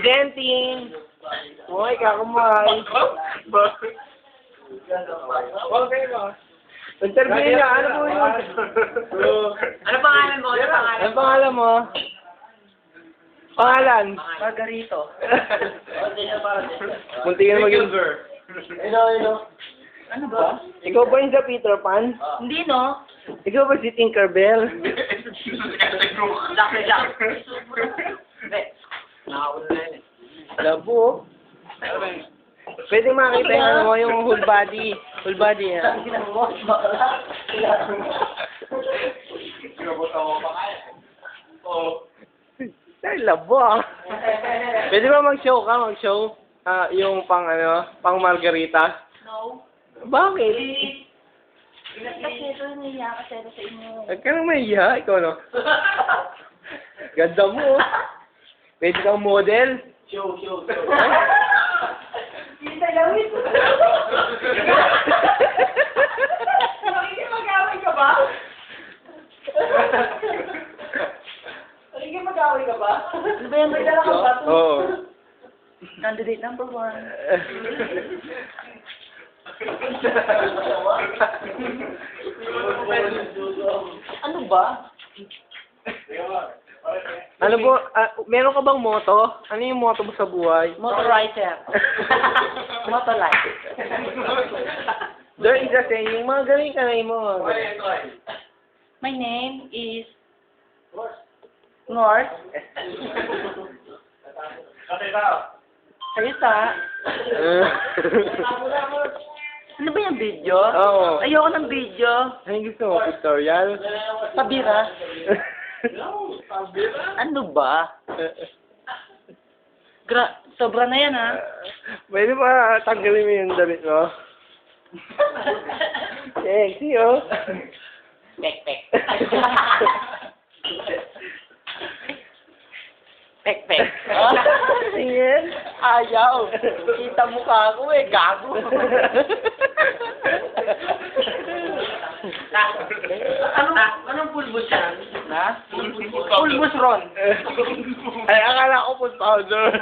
Presenting! Hoy, kakumay. Interview niya, ano po yun? Ano pangalan mo? Ano pangalan mo? Pangalan? Margarito. Munti ka na maging... Ano ba? Ikaw ba yung sa Peter Pan? Hindi, no? Ikaw ba si Tinkerbell? Dr. Jack. Hindi. Nakawala na yun eh. Labo. Pwede makita yung ano mo, yung whole body. Whole body, ha? Ay, labo, ah. Pwede ba mag-show ka? Mag-show? Yung pang ano, pang Margarita? No. Bakit? Kasi ito, niya kasi sa inyo. Huwag ka nang mahiya, ikaw no? Ganda mo, oh. Pwede kang model. Show. Kita lawit. Mag-away ka ba? Mag-away ka ba? Ano ba yan? May dala ka ba? Oo. Candidate number 1. Ano ba? Ano po, meron ka bang moto? Ano yung moto mo sa buhay? Motorizer. Motorlight. There is a saying, mga galing ka na mo. My name is North. Salita. Ano ba yung video? Oo. Ayoko ng video. Ay, gusto mo, pictorial? Pabira. Ano ba? Sobra na yan, ha? Pwede ba tanggalin mo yung damit mo? Sexy, oh. Pek. Pek. Tingin. Ayaw. Kita mukha ko eh, gago. Anong pulbos yan? Ha? Pulbos ron. Ay, akala ko food powder.